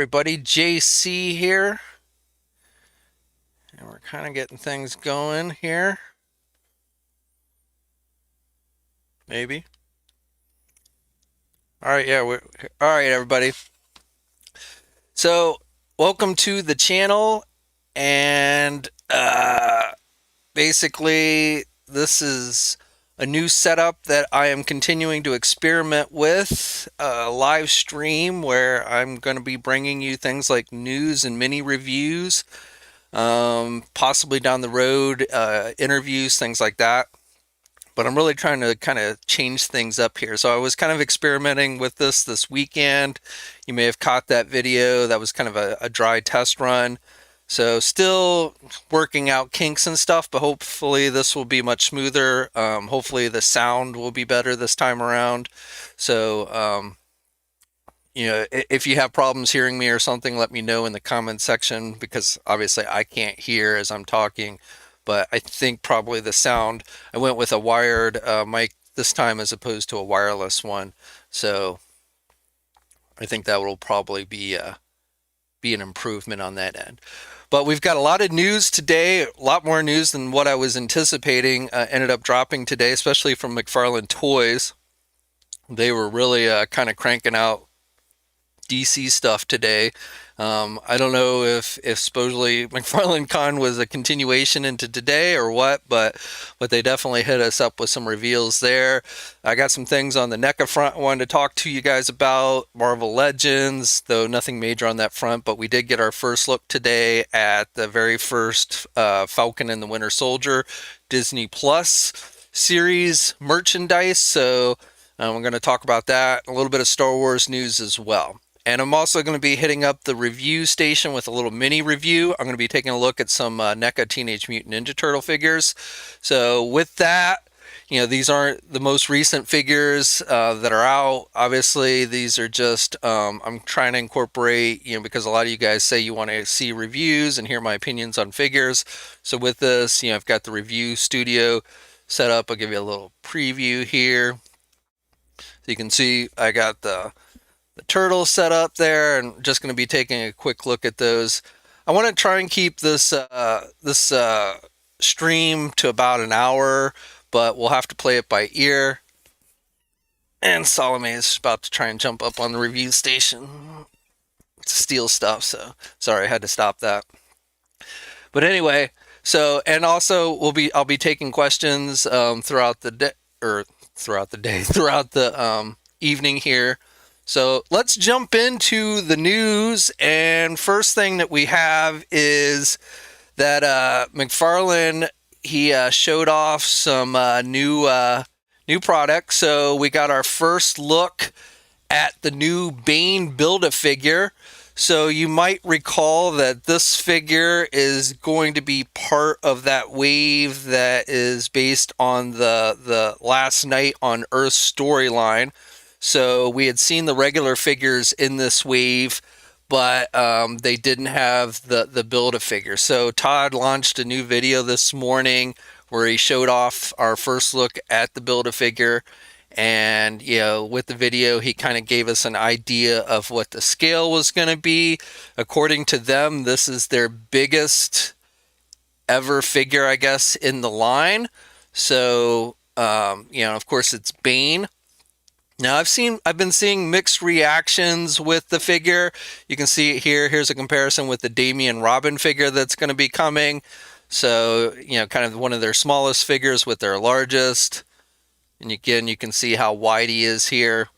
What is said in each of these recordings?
everybody, JayC here, and we're kind of getting things going here. Maybe. All right, yeah. All right, everybody. So, welcome to the channel, and basically, this is a new setup that I am continuing to experiment with. A live stream where I'm going to be bringing you things like news and mini reviews. Possibly down the road, interviews, things like that. But I'm really trying to kind of change things up here. So I was kind of experimenting with this weekend. You may have caught that video. That was kind of a dry test run. So still working out kinks and stuff, but hopefully this will be much smoother. Hopefully the sound will be better this time around. So, if you have problems hearing me or something, let me know in the comment section, because obviously I can't hear as I'm talking. But I think probably the sound, I went with a wired mic this time as opposed to a wireless one. So I think that will probably be an improvement on that end. But we've got a lot of news today, a lot more news than what I was anticipating ended up dropping today, especially from McFarlane Toys. They were really kind of cranking out DC stuff today. I don't know if supposedly McFarlane Con was a continuation into today or what, but they definitely hit us up with some reveals there. I got some things on the NECA front I wanted to talk to you guys about. Marvel Legends, though nothing major on that front, but we did get our first look today at the very first Falcon and the Winter Soldier Disney Plus series merchandise. So we're going to talk about that. A little bit of Star Wars news as well. And I'm also going to be hitting up the review station with a little mini review. I'm going to be taking a look at some NECA Teenage Mutant Ninja Turtle figures. So with that, these aren't the most recent figures that are out. Obviously, these are just, I'm trying to incorporate, because a lot of you guys say you want to see reviews and hear my opinions on figures. So with this, I've got the review studio set up. I'll give you a little preview here. So you can see I got the turtle set up there, and just going to be taking a quick look at those. I want to try and keep this stream to about an hour, but we'll have to play it by ear. And Salome is about to try and jump up on the review station to steal stuff, so sorry, I had to stop that. But anyway, and also I'll be taking questions throughout the evening here. So let's jump into the news, and first thing that we have is that McFarlane, he showed off some new products. So we got our first look at the new Bane Build-A-Figure. So you might recall that this figure is going to be part of that wave that is based on the Last Night on Earth storyline. So we had seen the regular figures in this wave, but they didn't have the Build-A-Figure. So Todd launched a new video this morning where he showed off our first look at the Build-A-Figure. And, with the video, he kind of gave us an idea of what the scale was going to be. According to them, this is their biggest ever figure, I guess, in the line. So, of course, it's Bane. Now, I've been seeing mixed reactions with the figure. You can see it here. Here's a comparison with the Damian Robin figure that's going to be coming. So, kind of one of their smallest figures with their largest. And again, you can see how wide he is here.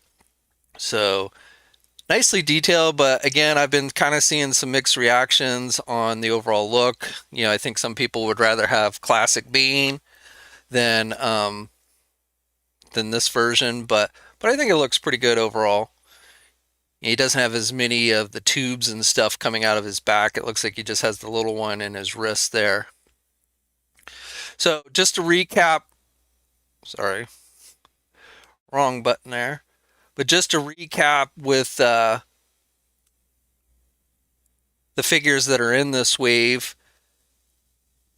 So, nicely detailed, but again, I've been kind of seeing some mixed reactions on the overall look. I think some people would rather have classic Bane than this version, but I think it looks pretty good overall. He doesn't have as many of the tubes and stuff coming out of his back. It looks like he just has the little one in his wrist there. So just to recap, sorry, wrong button there. But just to recap with the figures that are in this wave.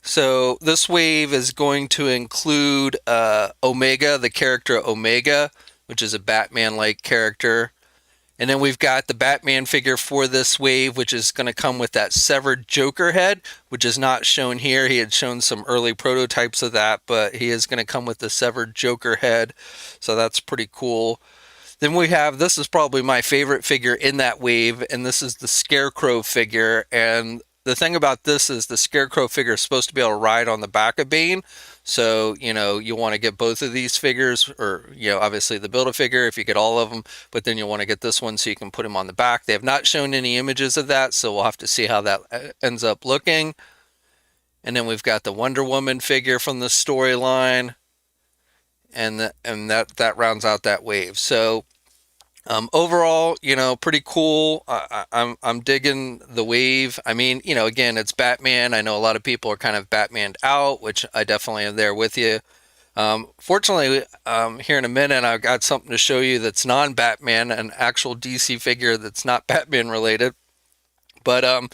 So this wave is going to include Omega, the character Omega, which is a Batman-like character. And then we've got the Batman figure for this wave, which is going to come with that severed Joker head, which is not shown here. He had shown some early prototypes of that, but he is going to come with the severed Joker head. So that's pretty cool. Then we have, this is probably my favorite figure in that wave, and this is the Scarecrow figure. And the thing about this is the Scarecrow figure is supposed to be able to ride on the back of Bane. So, you want to get both of these figures, or, obviously the Build-A-Figure if you get all of them, but then you want to get this one so you can put him on the back. They have not shown any images of that, so we'll have to see how that ends up looking. And then we've got the Wonder Woman figure from the storyline, and that rounds out that wave. So overall, pretty cool. I'm digging the wave. I mean, again, it's Batman. I know a lot of people are kind of Batmaned out, which I definitely am there with you. Fortunately, here in a minute, I've got something to show you that's non-Batman, an actual DC figure that's not Batman related. But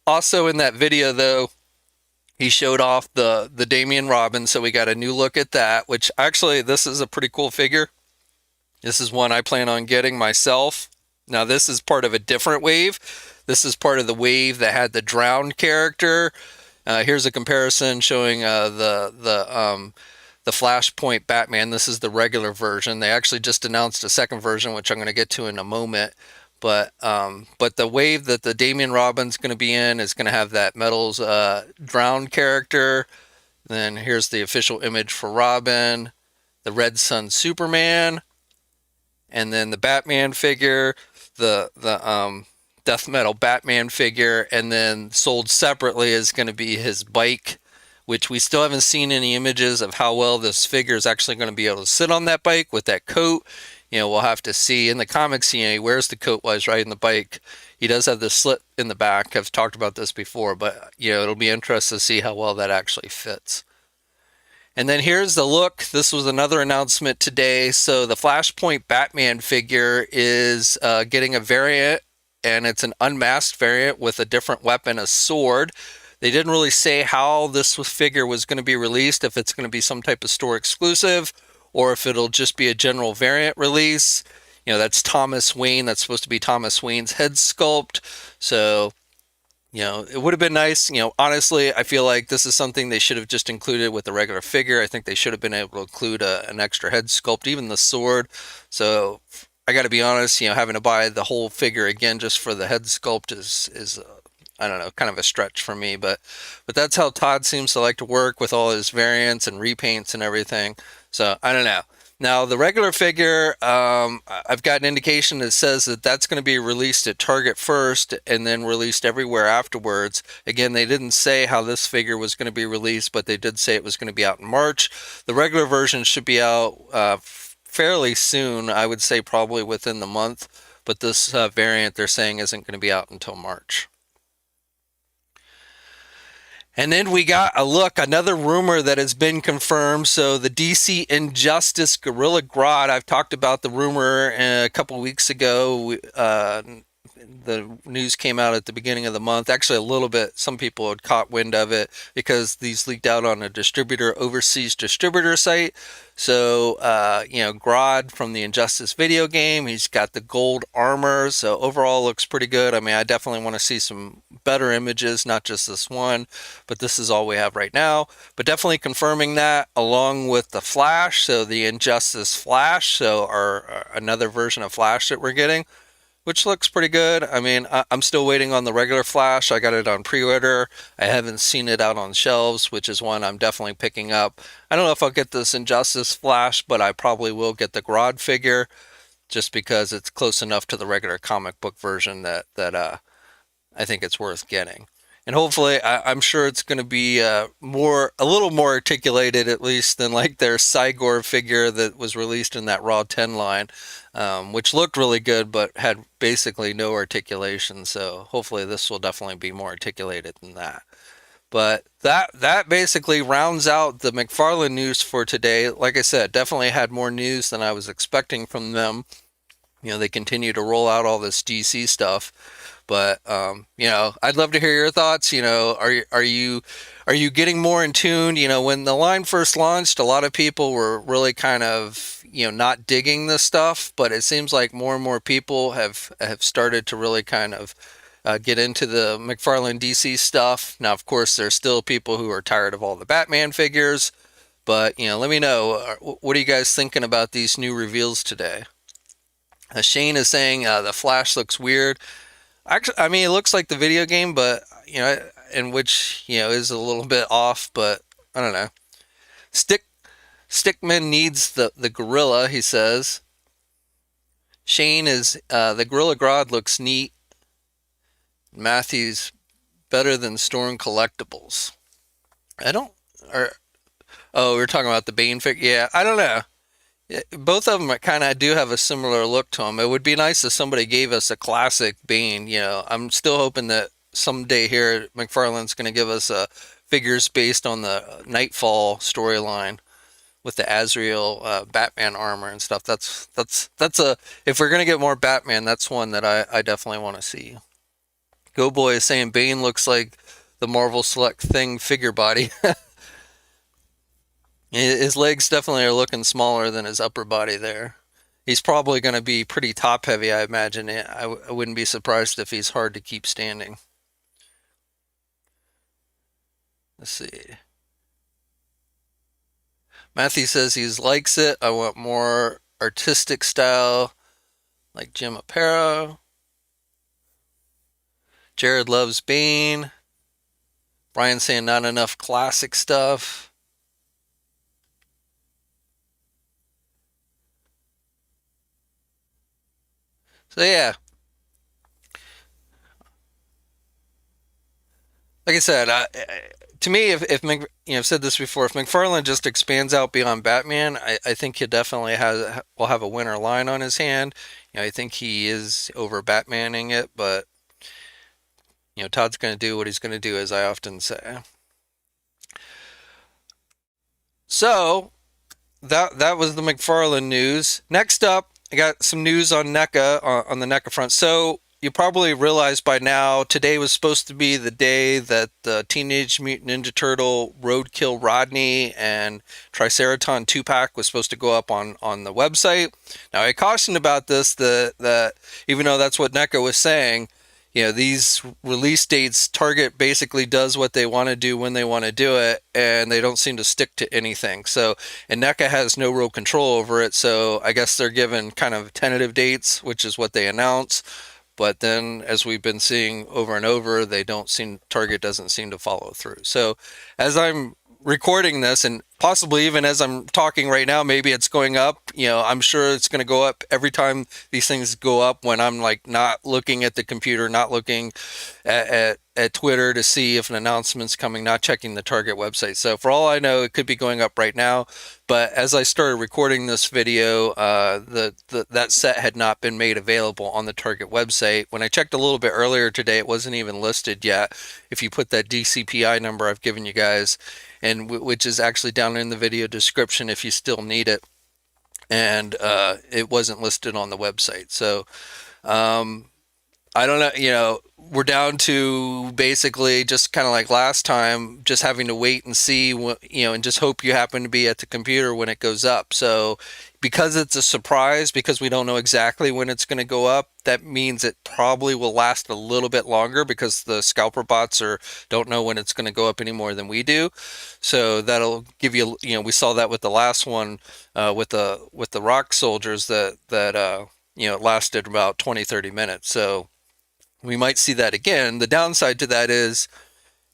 also in that video, though, he showed off the Damian Robin, so we got a new look at that, which actually, this is a pretty cool figure. This is one I plan on getting myself. Now, this is part of a different wave. This is part of the wave that had the drowned character. Here's a comparison showing the Flashpoint Batman. This is the regular version. They actually just announced a second version, which I'm going to get to in a moment. But the wave that the Damian Robin's going to be in is going to have that Metals drowned character. Then here's the official image for Robin, the Red Sun Superman, and then the Batman figure, the Death Metal Batman figure, and then sold separately is going to be his bike, which we still haven't seen any images of how well this figure is actually going to be able to sit on that bike with that coat. We'll have to see. In the comics, he wears the coat while he's riding the bike. He does have the slit in the back. I've talked about this before, but it'll be interesting to see how well that actually fits. And then here's the look. This was another announcement today. So the Flashpoint Batman figure is getting a variant, and it's an unmasked variant with a different weapon, a sword. They didn't really say how this figure was going to be released, if it's going to be some type of store exclusive, or if it'll just be a general variant release. That's Thomas Wayne. That's supposed to be Thomas Wayne's head sculpt. So, it would have been nice. Honestly, I feel like this is something they should have just included with the regular figure. I think they should have been able to include an extra head sculpt, even the sword. So I got to be honest, having to buy the whole figure again just for the head sculpt is I don't know, kind of a stretch for me. But that's how Todd seems to like to work with all his variants and repaints and everything. So I don't know. Now, the regular figure, I've got an indication that says that that's going to be released at Target first and then released everywhere afterwards. Again, they didn't say how this figure was going to be released, but they did say it was going to be out in March. The regular version should be out fairly soon, I would say probably within the month. But this variant they're saying isn't going to be out until March. And then we got another rumor that has been confirmed. So the DC Injustice Gorilla Grodd, I've talked about the rumor a couple weeks ago. The news came out at the beginning of the month. Actually, a little bit. Some people had caught wind of it because these leaked out on a overseas distributor site. So, Grodd from the Injustice video game, he's got the gold armor. So overall looks pretty good. I mean, I definitely want to see some better images, not just this one, but this is all we have right now. But definitely confirming that along with the Flash. So the Injustice Flash, so another version of Flash that we're getting, which looks pretty good. I mean, I'm still waiting on the regular Flash. I got it on pre-order. I haven't seen it out on shelves, which is one I'm definitely picking up. I don't know if I'll get this Injustice Flash, but I probably will get the Grodd figure just because it's close enough to the regular comic book version that I think it's worth getting. And hopefully, I'm sure it's going to be a little more articulated, at least, than like their Cygor figure that was released in that Raw 10 line, which looked really good, but had basically no articulation. So hopefully this will definitely be more articulated than that. But that basically rounds out the McFarlane news for today. Like I said, definitely had more news than I was expecting from them. They continue to roll out all this DC stuff. But I'd love to hear your thoughts. Are you getting more in tune? When the line first launched, a lot of people were really kind of not digging this stuff, but it seems like more and more people have started to really kind of get into the McFarlane DC stuff. Now, of course, there's still people who are tired of all the Batman figures, but let me know. What are you guys thinking about these new reveals today? Shane is saying the Flash looks weird. Actually, I mean, it looks like the video game, but in which is a little bit off. But I don't know. Stickman needs the gorilla. He says. Shane is the gorilla Grodd looks neat. Matthew's better than Storm Collectibles. I don't. Or oh, we're talking about the Bane figure. Yeah, I don't know. Yeah, both of them kind of do have a similar look to them. It would be nice if somebody gave us a classic Bane. I'm still hoping that someday here McFarlane's going to give us figures based on the Nightfall storyline with the Azrael Batman armor and stuff. That's a if we're going to get more Batman, that's one that I definitely want to see. Go Boy is saying Bane looks like the Marvel Select Thing figure body. His legs definitely are looking smaller than his upper body there. He's probably going to be pretty top heavy, I imagine. I wouldn't be surprised if he's hard to keep standing. Let's see. Matthew says he likes it. I want more artistic style like Jim Aparo. Jared loves Bane. Brian saying not enough classic stuff. So yeah, like I said, to me, if I've said this before, if McFarlane just expands out beyond Batman, I think he definitely will have a winner line on his hand. I think he is over Batmaning it, but Todd's going to do what he's going to do, as I often say. So that was the McFarlane news. Next up, I got some news on NECA on the NECA front. So you probably realized by now today was supposed to be the day that the Teenage Mutant Ninja Turtle Roadkill Rodney and Triceraton 2-pack was supposed to go up on the website. Now I cautioned about this that even though that's what NECA was saying, these release dates, Target basically does what they want to do when they want to do it, and they don't seem to stick to anything. So, and NECA has no real control over it, so I guess they're given kind of tentative dates, which is what they announce. But then, as we've been seeing over and over, Target doesn't seem to follow through. So, as I'm recording this, and possibly even as I'm talking right now, maybe it's going up. I'm sure it's going to go up every time these things go up when I'm like not looking at the computer, not looking at Twitter to see if an announcement's coming, not checking the Target website. So for all I know, it could be going up right now. But as I started recording this video, that set had not been made available on the Target website. When I checked a little bit earlier today, it wasn't even listed yet. If you put that DCPI number I've given you guys, and which is actually down in the video description if you still need it, and it wasn't listed on the website. So I don't know, we're down to basically just kind of like last time, just having to wait and see, and just hope you happen to be at the computer when it goes up. So because it's a surprise, because we don't know exactly when it's going to go up, that means it probably will last a little bit longer because the scalper bots don't know when it's going to go up any more than we do. So that'll give you, we saw that with the last one with the rock soldiers that it lasted about 20-30 minutes. So we might see that again. The downside to that is,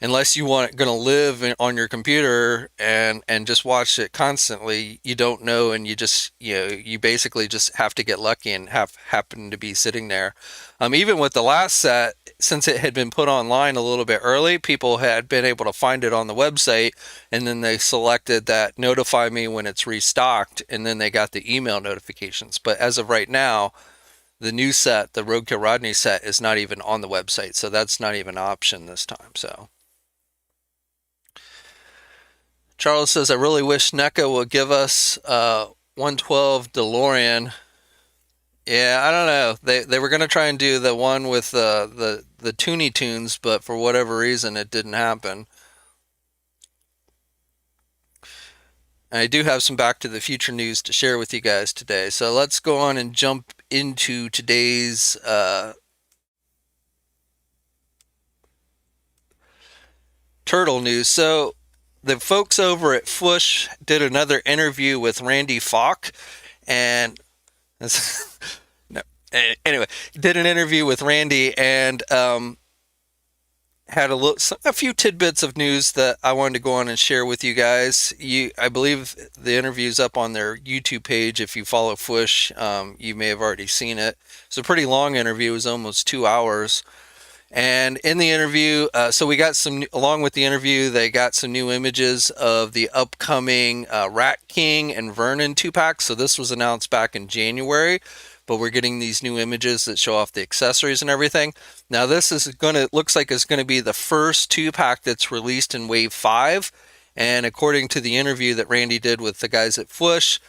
unless you going to live on your computer and just watch it constantly, you don't know, and you basically just have to get lucky and happen to be sitting there. Even with the last set, since it had been put online a little bit early, people had been able to find it on the website, and then they selected that notify me when it's restocked, and then they got the email notifications. But as of right now, the new set, the Roadkill Rodney set, is not even on the website, so that's not even an option this time. So Charles says, I really wish NECA would give us 112 DeLorean Yeah, I don't know. They were gonna try and do the one with the Toonie Tunes, but for whatever reason, it didn't happen. And I do have some Back to the Future news to share with you guys today. So let's go on and jump into today's turtle news. So the folks over at Fush did another interview with Randy Falk, and no, anyway, did an interview with Randy and had a few tidbits of news that I wanted to go on and share with you guys. I believe the interview's up on their YouTube page. If you follow Fush, you may have already seen it. It's a pretty long interview. It was almost 2 hours. And in the interview, so we got along with the interview, they got some new images of the upcoming Rat King and Vernon 2-packs. So this was announced back in January, but we're getting these new images that show off the accessories and everything. Now this is looks like it's going to be the first 2-pack that's released in Wave 5. And according to the interview that Randy did with the guys at Fush,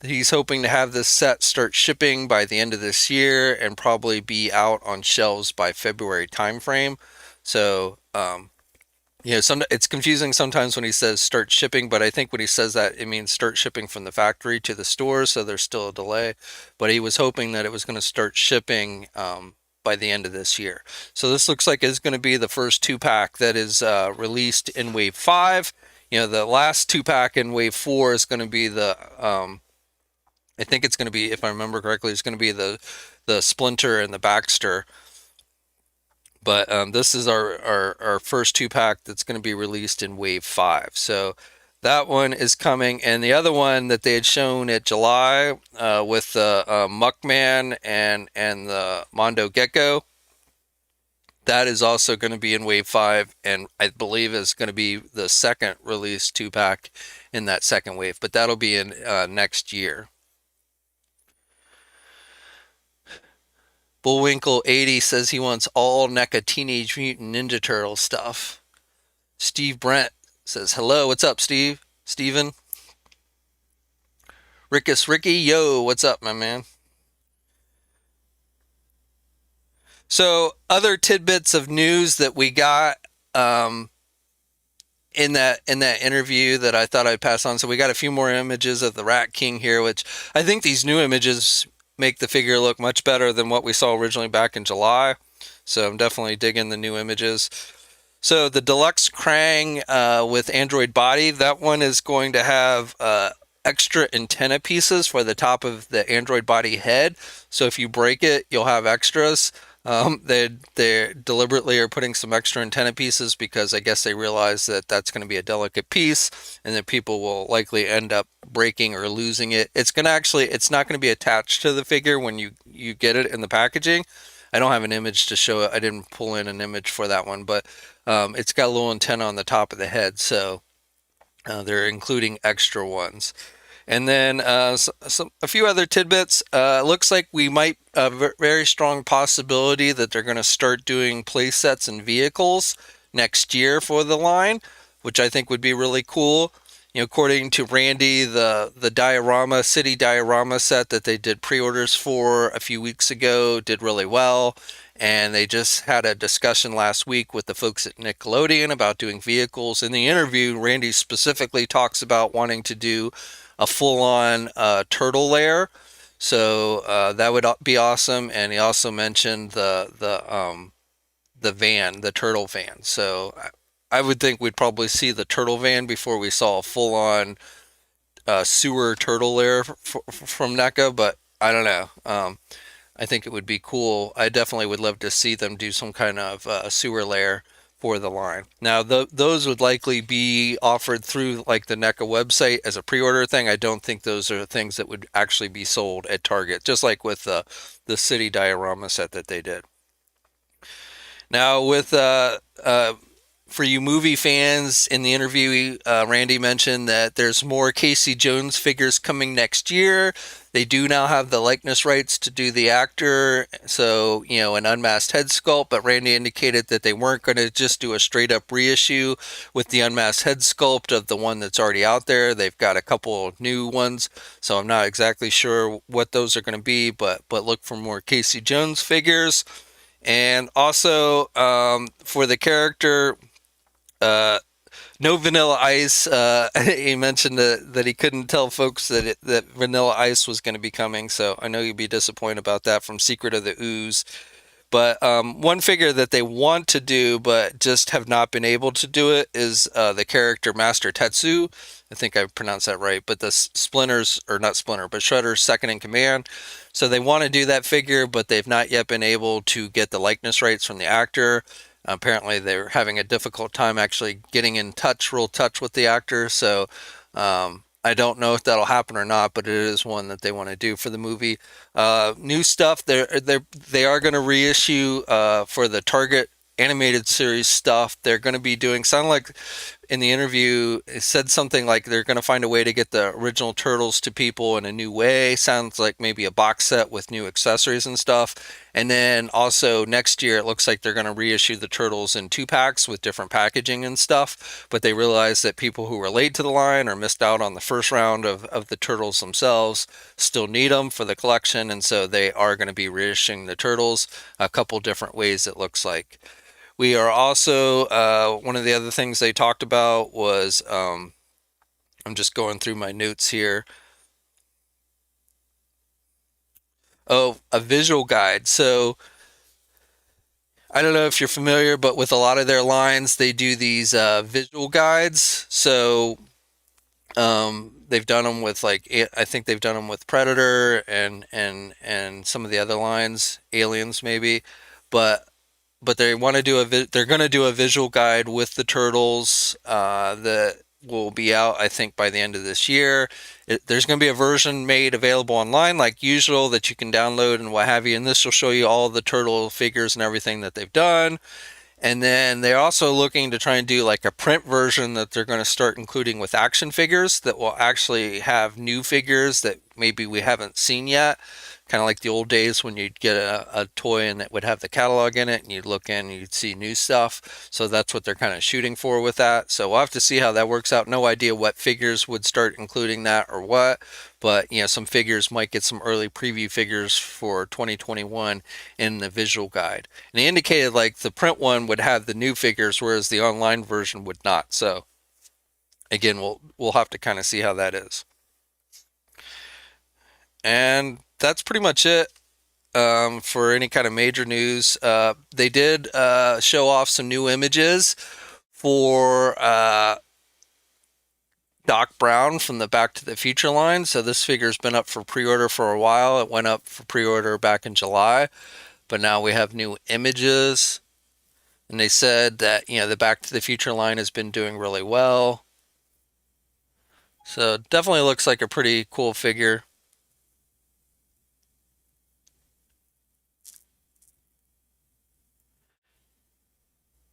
he's hoping to have this set start shipping by the end of this year and probably be out on shelves by February timeframe. So, it's confusing sometimes when he says start shipping, but I think when he says that, it means start shipping from the factory to the stores, so there's still a delay. But he was hoping that it was going to start shipping by the end of this year. So this looks like it's going to be the first 2-pack that is released in Wave 5. The last 2-pack in Wave 4 is going to be I think it's going to be, if I remember correctly, it's going to be the Splinter and the Baxter. But this is our first 2-pack that's going to be released in Wave 5. So that one is coming. And the other one that they had shown at July with the Muckman and the Mondo Gecko, that is also going to be in Wave 5. And I believe is going to be the second release 2-pack in that second wave. But that'll be in next year. Bullwinkle 80 says he wants all NECA Teenage Mutant Ninja Turtle stuff. Steve Brent says, hello, what's up, Steve? Steven? Rickus Ricky, yo, what's up, my man? So, other tidbits of news that we got in that interview that I thought I'd pass on. So we got a few more images of the Rat King here, which I think these new images make the figure look much better than what we saw originally back in July. So I'm definitely digging the new images. So the Deluxe Krang with Android body, that one is going to have extra antenna pieces for the top of the Android body head. So if you break it, you'll have extras. They deliberately are putting some extra antenna pieces because I guess they realize that that's going to be a delicate piece and that people will likely end up breaking or losing it. It's not going to be attached to the figure when you get it in the packaging. I don't have an image to show it. I didn't pull in an image for that one, but it's got a little antenna on the top of the head, so they're including extra ones. And then a few other tidbits. Looks like we might very strong possibility that they're going to start doing play sets and vehicles next year for the line, which I think would be really cool. According to Randy, the diorama city diorama set that they did pre-orders for a few weeks ago did really well. And they just had a discussion last week with the folks at Nickelodeon about doing vehicles. In the interview, Randy specifically talks about wanting to do a full-on turtle lair, so that would be awesome. And he also mentioned the van, the turtle van. So I would think we'd probably see the turtle van before we saw a full-on sewer turtle lair from NECA, but I don't know. I think it would be cool. I definitely would love to see them do some kind of sewer lair for the line. Now, those would likely be offered through like the NECA website as a pre-order thing. I don't think those are things that would actually be sold at Target, just like with the city diorama set that they did. Now, with for you movie fans, in the interview, Randy mentioned that there's more Casey Jones figures coming next year. They do now have the likeness rights to do the actor, so, an unmasked head sculpt, but Randy indicated that they weren't going to just do a straight up reissue with the unmasked head sculpt of the one that's already out there. They've got a couple new ones, so I'm not exactly sure what those are going to be, but look for more Casey Jones figures. And also, for the character, uh, no Vanilla Ice. He mentioned that he couldn't tell folks that Vanilla Ice was going to be coming, so I know you'd be disappointed about that from Secret of the Ooze. But one figure that they want to do but just have not been able to do it is the character Master Tetsu. I think I pronounced that right. But the Splinters, or not Splinter, but Shredder's second in command. So they want to do that figure, but they've not yet been able to get the likeness rights from the actor. Apparently, they're having a difficult time actually getting in real touch with the actor. So I don't know if that'll happen or not, but it is one that they want to do for the movie. New stuff. They are going to reissue for the Target animated series stuff. They're going to be doing. Sound like in the interview it said something like they're going to find a way to get the original Turtles to people in a new way. Sounds like maybe a box set with new accessories and stuff. And then also next year it looks like they're going to reissue the Turtles in 2-packs with different packaging and stuff. But they realize that people who were late to the line or missed out on the first round of the Turtles themselves still need them for the collection, and so they are going to be reissuing the Turtles a couple different ways, it looks like. We are also, one of the other things they talked about was, I'm just going through my notes here. Oh, a visual guide. So I don't know if you're familiar, but with a lot of their lines, they do these visual guides. So they've done them with I think they've done them with Predator and some of the other lines, Aliens maybe, but they want to do they're going to do a visual guide with the Turtles that will be out, I think, by the end of this year. There's going to be a version made available online like usual that you can download and what have you, and this will show you all the Turtle figures and everything that they've done. And then they're also looking to try and do like a print version that they're going to start including with action figures that will actually have new figures that maybe we haven't seen yet. Kind of like the old days when you'd get a toy and it would have the catalog in it and you'd look in and you'd see new stuff. So that's what they're kind of shooting for with that. So we'll have to see how that works out. No idea what figures would start including that or what. But, some figures might get some early preview figures for 2021 in the visual guide. And they indicated like the print one would have the new figures, whereas the online version would not. So again, we'll have to kind of see how that is. And that's pretty much it for any kind of major news. They did show off some new images for Doc Brown from the Back to the Future line. So this figure's been up for pre-order for a while. It went up for pre-order back in July, but now we have new images. And they said that, the Back to the Future line has been doing really well. So definitely looks like a pretty cool figure.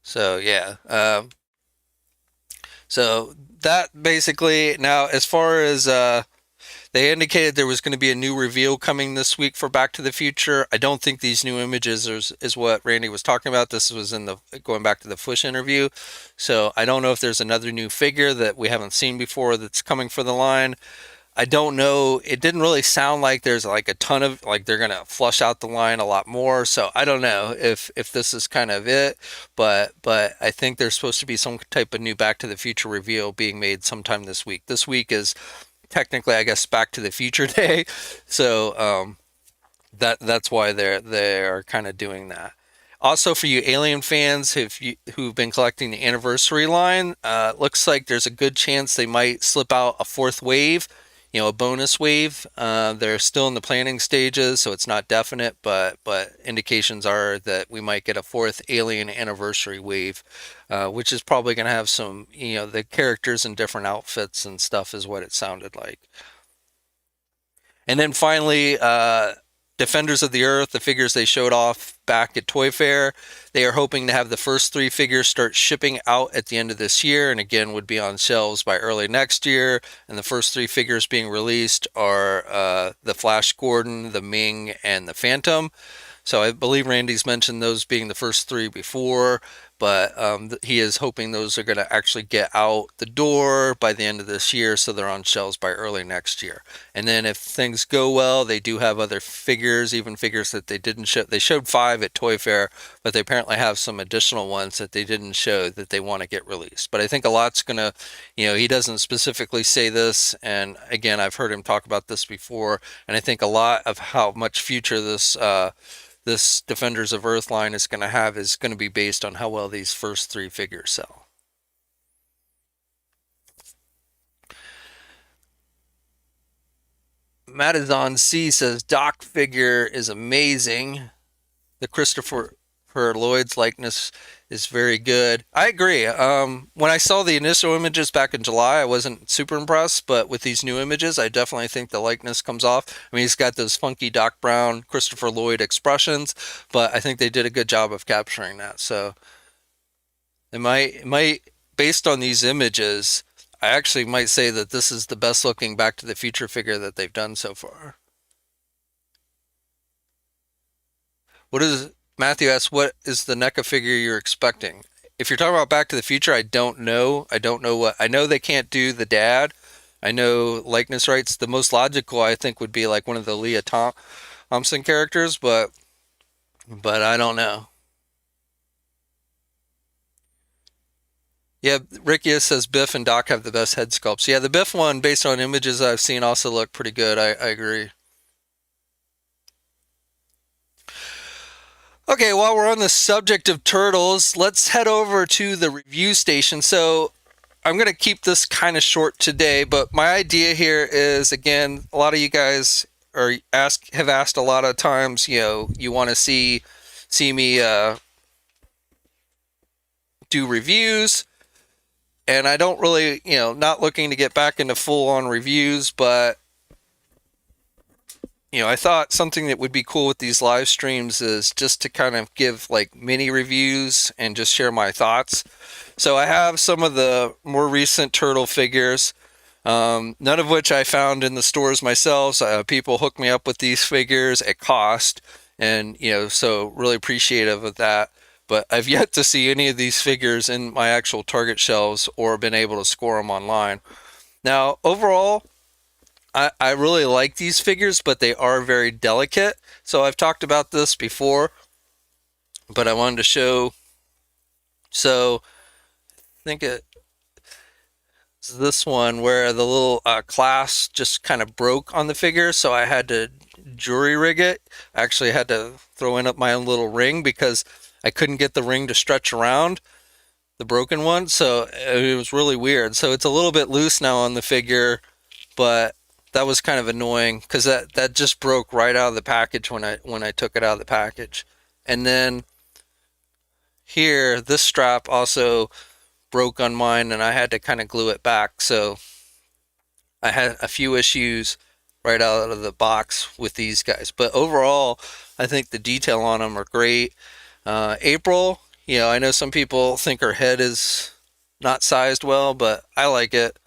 So yeah, so that basically, now as far as they indicated there was going to be a new reveal coming this week for Back to the Future. I don't think these new images is what Randy was talking about. This was in the going back to the Fush interview. So I don't know if there's another new figure that we haven't seen before that's coming for the line. I don't know. It didn't really sound like there's like a ton of like they're gonna flush out the line a lot more. So I don't know if this is kind of it, but I think there's supposed to be some type of new Back to the Future reveal being made sometime this week. This week is technically, I guess, Back to the Future Day, so that's why they're kind of doing that. Also, for you Alien fans who've been collecting the anniversary line, looks like there's a good chance they might slip out a fourth wave, a bonus wave. They're still in the planning stages, so it's not definite, but indications are that we might get a fourth Alien anniversary wave, which is probably going to have some, the characters in different outfits and stuff is what it sounded like. And then finally, Defenders of the Earth, the figures they showed off back at Toy Fair, they are hoping to have the first 3 figures start shipping out at the end of this year, and again would be on shelves by early next year. And the first 3 figures being released are the Flash Gordon, the Ming, and the Phantom. So I believe Randy's mentioned those being the first 3 before, but he is hoping those are going to actually get out the door by the end of this year, so they're on shelves by early next year. And then if things go well, they do have other figures, even figures that they didn't show. They showed 5 at Toy Fair, but they apparently have some additional ones that they didn't show that they want to get released. But I think a lot's going to, he doesn't specifically say this, and again, I've heard him talk about this before, and I think a lot of how much future this Defenders of Earth line is going to have is going to be based on how well these first 3 figures sell. Madison C says Doc figure is amazing. The Christopher Lloyd's likeness is very good. I agree. When I saw the initial images back in July, I wasn't super impressed, but with these new images, I definitely think the likeness comes off. I mean, he's got those funky Doc Brown, Christopher Lloyd expressions, but I think they did a good job of capturing that. So it might, based on these images, I actually might say that this is the best looking Back to the Future figure that they've done so far. Matthew asks, what is the NECA figure you're expecting? If you're talking about Back to the Future, I don't know. I know they can't do the dad. I know likeness rights. The most logical, I think, would be like one of the Leah Thompson characters, but I don't know. Yeah, Ricky says Biff and Doc have the best head sculpts. Yeah, the Biff one, based on images I've seen, also look pretty good. I agree. Okay, while we're on the subject of turtles, let's head over to the review station. So I'm going to keep this kind of short today, but my idea here is, again, a lot of you guys have asked a lot of times, you want to see me do reviews, and I don't really, not looking to get back into full-on reviews, but I thought something that would be cool with these live streams is just to kind of give like mini reviews and just share my thoughts. So I have some of the more recent turtle figures, none of which I found in the stores myself. People hooked me up with these figures at cost, and so really appreciative of that. But I've yet to see any of these figures in my actual Target shelves or been able to score them online. Now, overall, I really like these figures, but they are very delicate. So I've talked about this before, but I wanted to show. So I think it's this one where the little clasp just kind of broke on the figure, so I had to jury rig it. I actually had to throw in up my own little ring because I couldn't get the ring to stretch around the broken one, so it was really weird. So it's a little bit loose now on the figure, but that was kind of annoying because that just broke right out of the package when I took it out of the package. And then here, this strap also broke on mine, and I had to kind of glue it back. So I had a few issues right out of the box with these guys. But overall, I think the detail on them are great. April, I know some people think her head is not sized well, but I like it.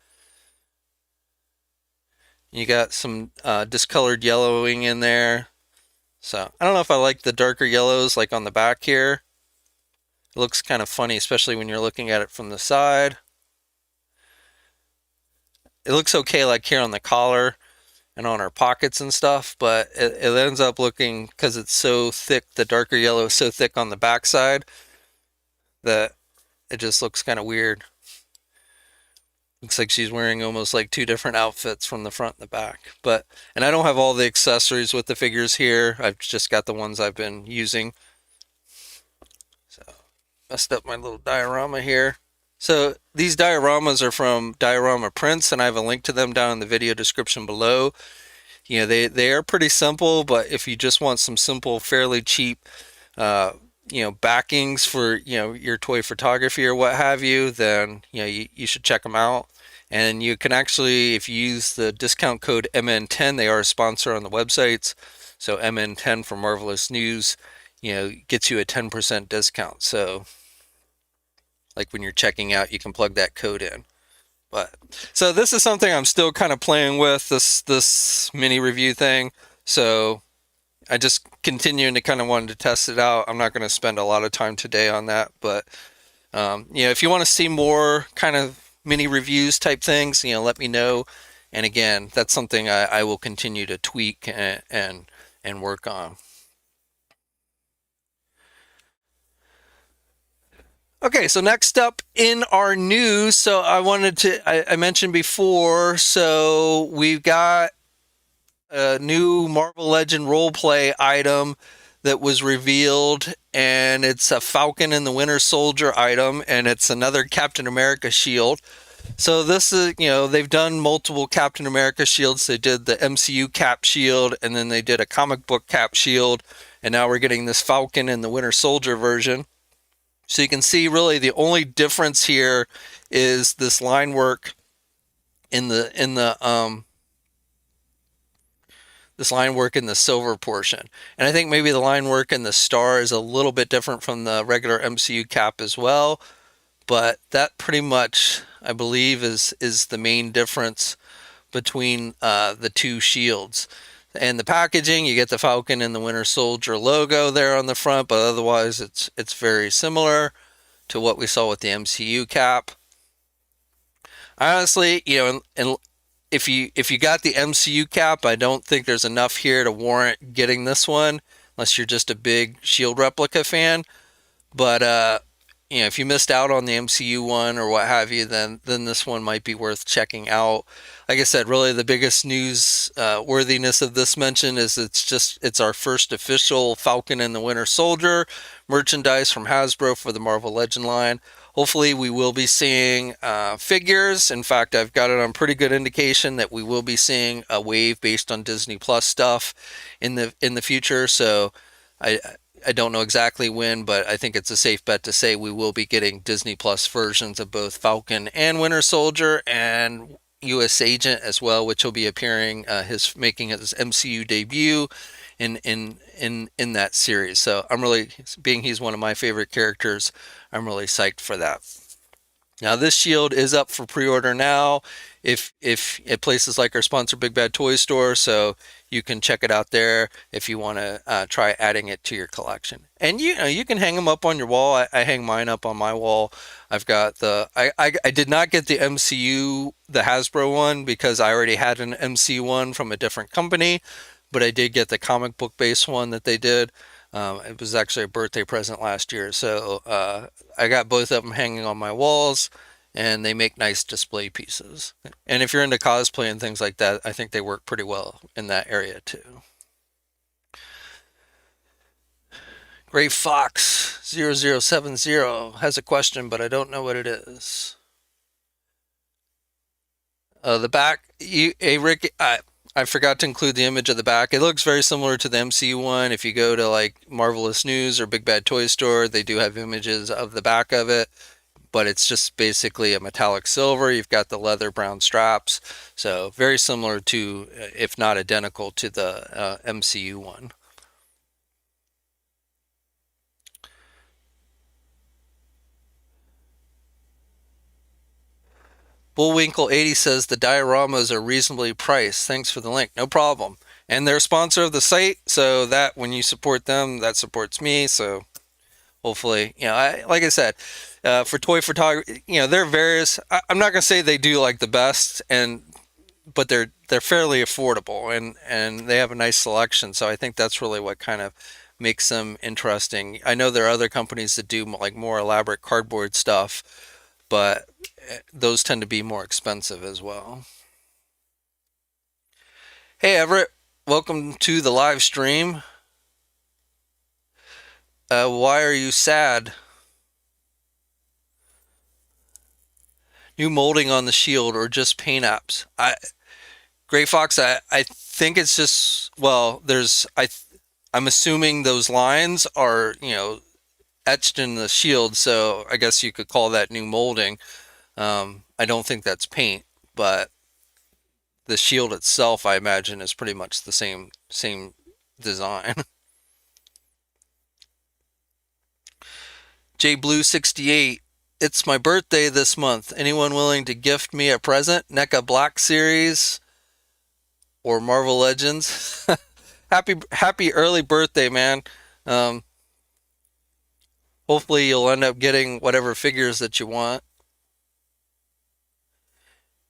You got some discolored yellowing in there. So I don't know if I like the darker yellows like on the back here. It looks kind of funny, especially when you're looking at it from the side. It looks okay like here on the collar and on our pockets and stuff, but it ends up looking, because it's so thick, the darker yellow is so thick on the back side, that it just looks kind of weird. Looks like she's wearing almost like 2 different outfits from the front and the back. And I don't have all the accessories with the figures here. I've just got the ones I've been using. So, messed up my little diorama here. So, these dioramas are from Diorama Prints, and I have a link to them down in the video description below. They are pretty simple, but if you just want some simple, fairly cheap, backings for, your toy photography or what have you, then, you should check them out. And you can actually, if you use the discount code MN10, they are a sponsor on the websites. So MN10 for Marvelous News, gets you a 10% discount. So like when you're checking out, you can plug that code in. But so this is something I'm still kind of playing with, this mini review thing. So I just continuing to kind of wanted to test it out. I'm not going to spend a lot of time today on that, but if you want to see more kind of mini reviews type things, let me know. And again, that's something I will continue to tweak and work on. Okay, so next up in our news, so I mentioned before, so we've got a new Marvel Legend roleplay item that was revealed, and it's a Falcon and the Winter Soldier item, and it's another Captain America shield. So this is, they've done multiple Captain America shields. They did the MCU Cap shield, and then they did a comic book Cap shield, and now we're getting this Falcon and the Winter Soldier version. So you can see really the only difference here is this line work in the this line work in the silver portion. And I think maybe the line work in the star is a little bit different from the regular MCU cap as well. But that pretty much, I believe, is the main difference between the two shields. And the packaging, you get the Falcon and the Winter Soldier logo there on the front, but otherwise it's very similar to what we saw with the MCU cap. Honestly, and if you got the MCU cap, I don't think there's enough here to warrant getting this one, unless you're just a big Shield replica fan. But if you missed out on the MCU one or what have you, then this one might be worth checking out. Like I said, really the biggest news worthiness of this mention is it's our first official Falcon and the Winter Soldier merchandise from Hasbro for the Marvel Legend line. Hopefully we will be seeing figures. In fact, I've got it on pretty good indication that we will be seeing a wave based on Disney Plus stuff in the future. So I don't know exactly when, but I think it's a safe bet to say we will be getting Disney Plus versions of both Falcon and Winter Soldier, and U.S. Agent as well, which will be appearing making his MCU debut in that series. So I'm really, being he's one of my favorite characters, I'm really psyched for that. Now this shield is up for pre-order now, if at places like our sponsor Big Bad Toy Store, so you can check it out there if you want to try adding it to your collection. And you can hang them up on your wall. I hang mine up on my wall. I've got I did not get the MCU, the Hasbro one, because I already had an MC one from a different company, but I did get the comic book based one that they did. It was actually a birthday present last year, so I got both of them hanging on my walls, and they make nice display pieces. And if you're into cosplay and things like that, I think they work pretty well in that area too. Gray Fox 0070 has a question, but I don't know what it is. The back, hey Rick, I forgot to include the image of the back. It looks very similar to the MCU one. If you go to like Marvelous News or Big Bad Toy Store, they do have images of the back of it, but it's just basically a metallic silver. You've got the leather brown straps. So very similar to, if not identical to the MCU one. Bullwinkle 80 says the dioramas are reasonably priced. Thanks for the link. No problem. And they're a sponsor of the site, so that when you support them, that supports me. So hopefully, like I said, for toy photography, they're various. I'm not gonna say they do like the best, but they're fairly affordable, and they have a nice selection. So I think that's really what kind of makes them interesting. I know there are other companies that do like more elaborate cardboard stuff, but those tend to be more expensive as well. Hey Everett, welcome to the live stream. Why are you sad? New molding on the shield or just paint apps? Gray Fox, I think it's just, well, I'm assuming those lines are, etched in the shield, so I guess you could call that new molding. I don't think that's paint, but the shield itself, I imagine, is pretty much the same design. JBlue68, it's my birthday this month. Anyone willing to gift me a present? NECA Black Series or Marvel Legends? happy early birthday, man. Um, Hopefully you'll end up getting whatever figures that you want.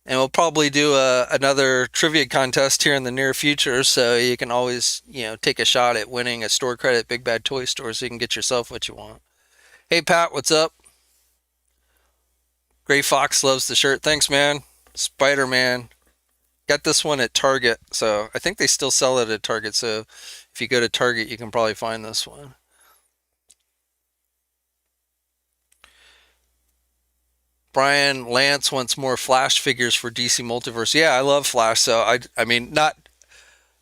And we'll probably do another trivia contest here in the near future, so you can always, take a shot at winning a store credit at Big Bad Toy Store so you can get yourself what you want. Hey, Pat, what's up? Gray Fox loves the shirt. Thanks, man. Spider-Man. Got this one at Target, so I think they still sell it at Target, so if you go to Target, you can probably find this one. Brian Lance wants more Flash figures for DC Multiverse. Yeah, I love Flash, so I mean, not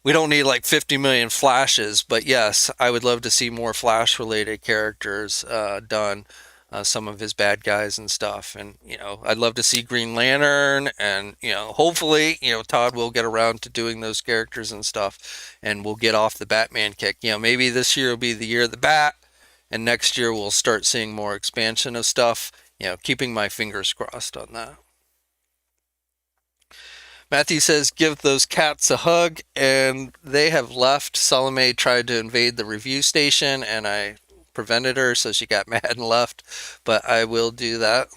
we don't need like 50 million Flashes, but yes, I would love to see more Flash related characters done. Some of his bad guys and stuff, and I'd love to see Green Lantern, and hopefully Todd will get around to doing those characters and stuff, and we'll get off the Batman kick. Maybe this year will be the year of the Bat, and next year we'll start seeing more expansion of stuff. Keeping my fingers crossed on that. Matthew says, give those cats a hug, and they have left. Salome tried to invade the review station, and I prevented her, so she got mad and left, but I will do that.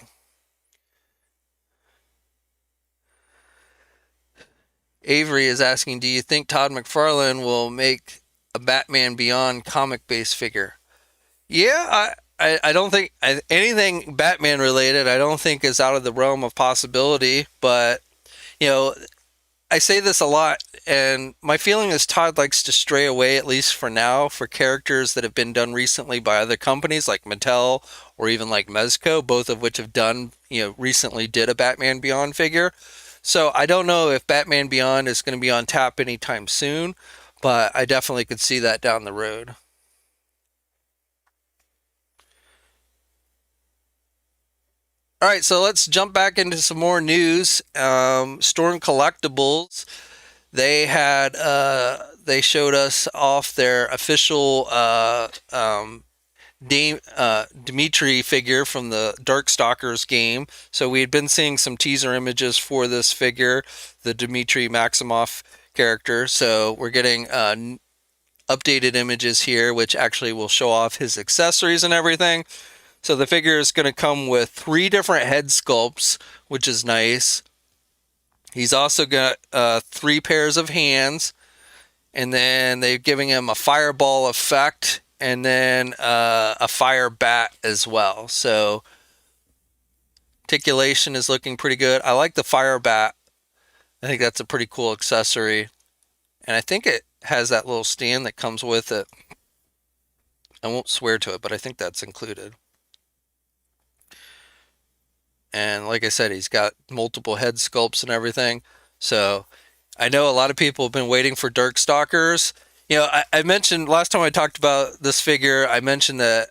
Avery is asking, do you think Todd McFarlane will make a Batman Beyond comic-based figure? Yeah, I don't think anything Batman related, I don't think is out of the realm of possibility, but I say this a lot, and my feeling is Todd likes to stray away, at least for now, for characters that have been done recently by other companies like Mattel or even like Mezco, both of which have done, recently did a Batman Beyond figure. So I don't know if Batman Beyond is going to be on tap anytime soon, but I definitely could see that down the road. All right, so let's jump back into some more news. Storm Collectibles, they showed us off their official Dimitri figure from the Darkstalkers game. So we had been seeing some teaser images for this figure, the Dmitry Maximoff character. So we're getting updated images here, which actually will show off his accessories and everything. So the figure is going to come with 3 different head sculpts, which is nice. He's also got 3 pairs of hands, and then they're giving him a fireball effect, and then a fire bat as well. So articulation is looking pretty good. I like the fire bat. I think that's a pretty cool accessory, and I think it has that little stand that comes with it. I won't swear to it, but I think that's included. And like I said, he's got multiple head sculpts and everything. So I know a lot of people have been waiting for Darkstalkers. I mentioned last time I talked about this figure, I mentioned that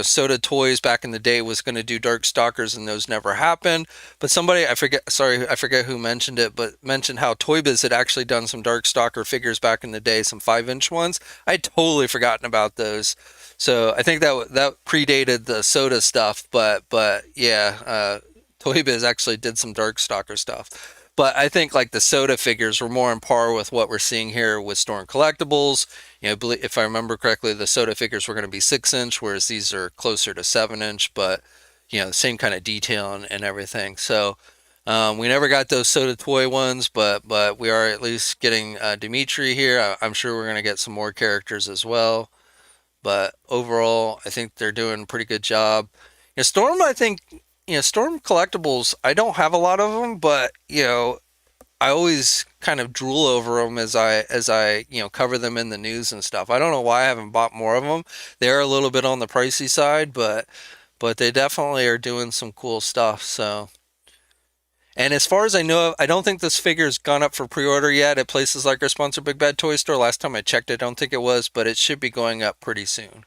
Soda Toys back in the day was going to do Darkstalkers, and those never happened. But somebody, I forget who mentioned it, but mentioned how Toy Biz had actually done some Darkstalker figures back in the day, some 5-inch ones. I'd totally forgotten about those. So I think that predated the Soda stuff, but yeah, Toy Biz actually did some Darkstalker stuff. But I think like the Soda figures were more on par with what we're seeing here with Storm Collectibles. If I remember correctly, the Soda figures were going to be 6-inch, whereas these are closer to 7-inch, but the same kind of detail and everything. So we never got those Soda toy ones, but we are at least getting Dimitri here. I'm sure we're going to get some more characters as well. But overall, I think they're doing a pretty good job. Storm, I think, Storm Collectibles, I don't have a lot of them, but, I always kind of drool over them as I cover them in the news and stuff. I don't know why I haven't bought more of them. They're a little bit on the pricey side, but they definitely are doing some cool stuff. So, and as far as I know, I don't think this figure's gone up for pre-order yet at places like our sponsor Big Bad Toy Store. Last time I checked, I don't think it was, but it should be going up pretty soon.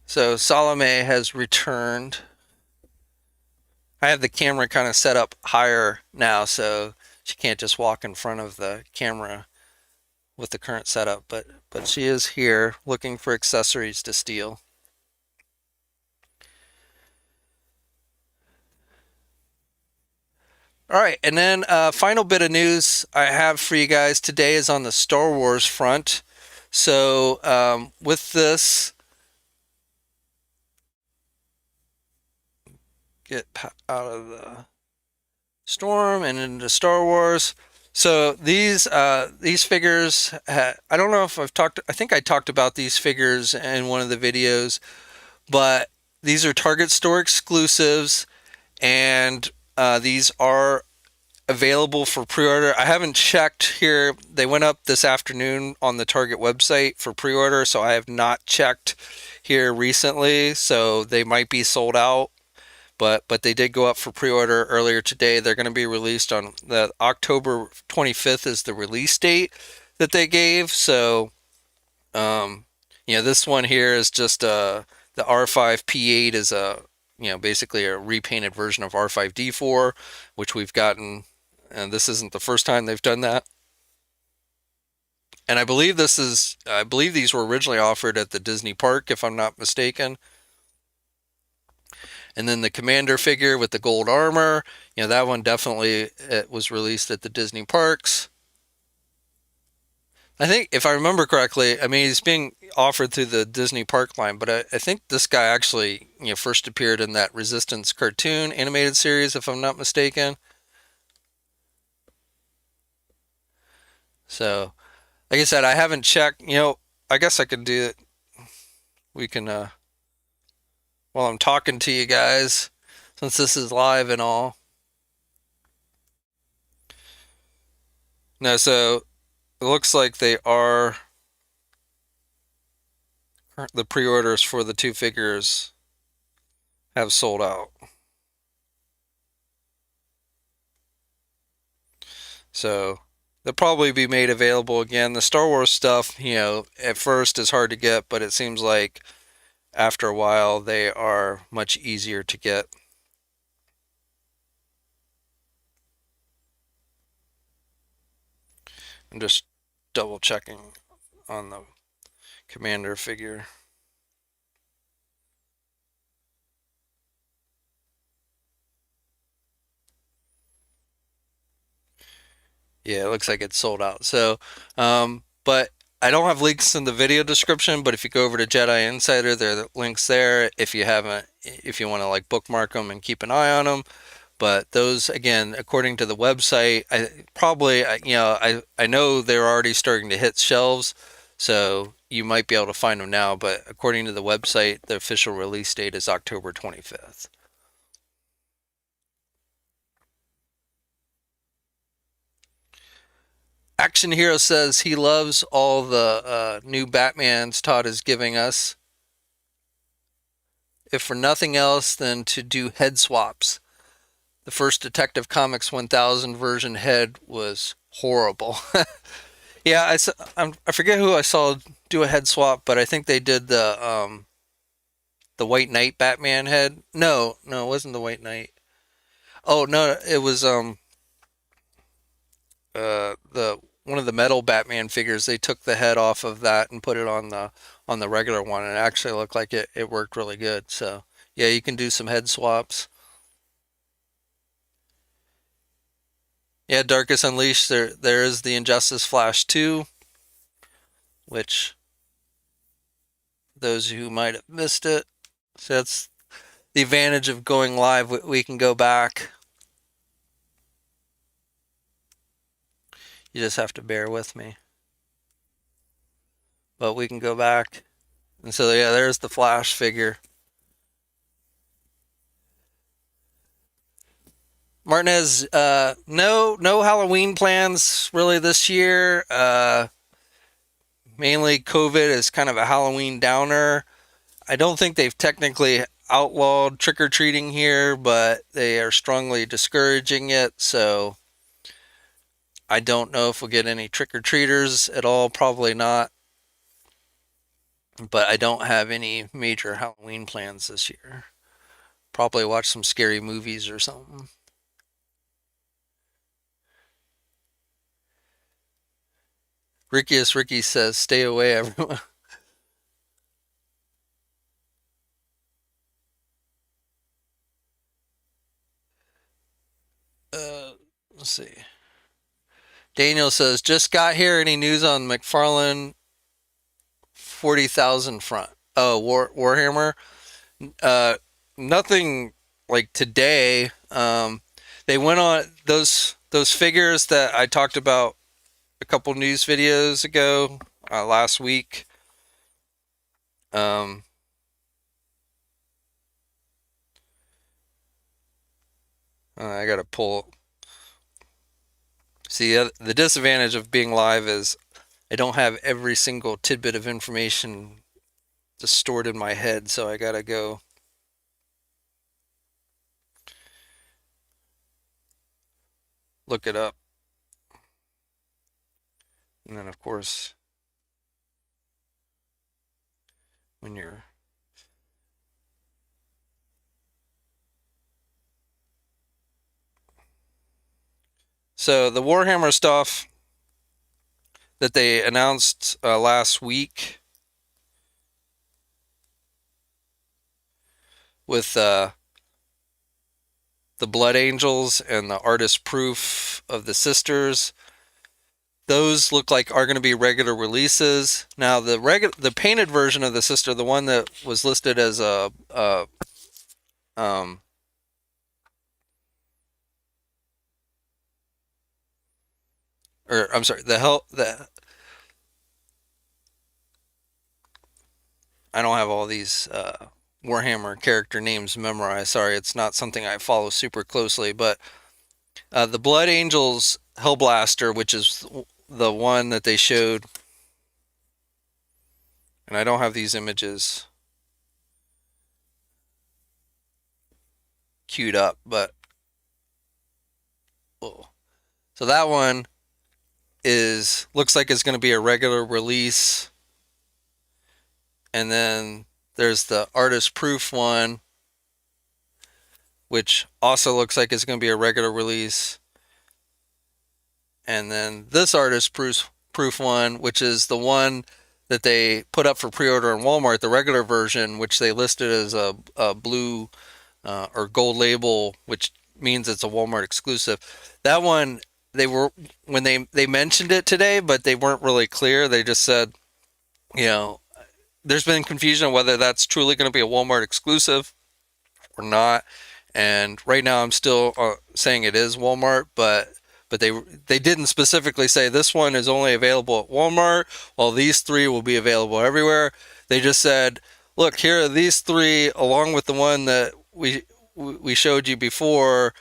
So Salome has returned. I have the camera kind of set up higher now, so she can't just walk in front of the camera with the current setup, but she is here looking for accessories to steal. All right, and then final bit of news I have for you guys today is on the Star Wars front. So with this, get out of the storm and into Star Wars. So these figures, I don't know if I've talked. I think I talked about these figures in one of the videos, but these are Target store exclusives, and these are available for pre-order. I haven't checked here. They went up this afternoon on the Target website for pre-order, so I have not checked here recently. So they might be sold out, but they did go up for pre-order earlier today. They're going to be released on the October 25th is the release date that they gave. So, this one here is just the R5P8 is basically a repainted version of R5D4, which we've gotten, and this isn't the first time they've done that. And I believe these were originally offered at the Disney park, if I'm not mistaken. And then the Commander figure with the gold armor, that one definitely was released at the Disney parks. I think, if I remember correctly, he's being offered through the Disney park line, but I think this guy actually, first appeared in that Resistance cartoon animated series, if I'm not mistaken. So, like I said, I haven't checked. I guess I could do it. We can, while I'm talking to you guys, since this is live and all. No, so it looks like they are. The pre-orders for the two figures have sold out. So they'll probably be made available again. The Star Wars stuff, at first is hard to get, but it seems like after a while they are much easier to get. I'm just double checking on the Commander figure. Yeah, it looks like it's sold out. So, but I don't have links in the video description, but if you go over to Jedi Insider, there are the links there if you want to like bookmark them and keep an eye on them. But those, again, according to the website, I know they're already starting to hit shelves, so you might be able to find them now. But according to the website, the official release date is October 25th. Action Hero says he loves all the new Batmans Todd is giving us, if for nothing else than to do head swaps. The first Detective Comics 1000 version head was horrible. Yeah, I forget who I saw do a head swap, but I think they did the White Knight Batman head. No, it wasn't the White Knight. Oh no, it was the one of the metal Batman figures. They took the head off of that and put it on the regular one, and it actually looked like it worked really good. So yeah, you can do some head swaps. Yeah, Darkest Unleashed. There is the Injustice Flash 2, which those who might have missed it. So that's the advantage of going live. We can go back. You just have to bear with me. But we can go back. And so yeah, there's the Flash figure. Martinez, no Halloween plans really this year. Mainly COVID is kind of a Halloween downer. I don't think they've technically outlawed trick-or-treating here, but they are strongly discouraging it, so I don't know if we'll get any trick-or-treaters at all, probably not. But I don't have any major Halloween plans this year. Probably watch some scary movies or something. Rickiest Ricky says, "Stay away, everyone." Let's see. Daniel says, "Just got here. Any news on McFarlane 40,000 front?" Oh, Warhammer. Uh, Nothing like today. They went on those figures that I talked about a couple news videos ago last week. Um, I gotta pull. See, the disadvantage of being live is I don't have every single tidbit of information just stored in my head, so I gotta go look it up. And then, of course, when you're so the Warhammer stuff that they announced last week with the Blood Angels and the artist proof of the sisters. Those look like are going to be regular releases. Now the painted version of the sister, the one that was listed as a um, or I'm sorry, the I don't have all these Warhammer character names memorized. Sorry, it's not something I follow super closely. But the Blood Angels Hellblaster, which is the one that they showed, and I don't have these images queued up, but oh. So that one is looks like it's going to be a regular release, and then there's the artist proof one, which also looks like it's going to be a regular release. And then this artist proof one, which is the one that they put up for pre-order in Walmart, the regular version, which they listed as a blue or gold label, which means it's a Walmart exclusive. That one, they were when they mentioned it today, but they weren't really clear. They just said, you know, there's been confusion on whether that's truly going to be a Walmart exclusive or not. And right now, I'm still saying it is Walmart, but they didn't specifically say this one is only available at Walmart, while these three will be available everywhere. They just said, look, here are these three, along with the one that we showed you before,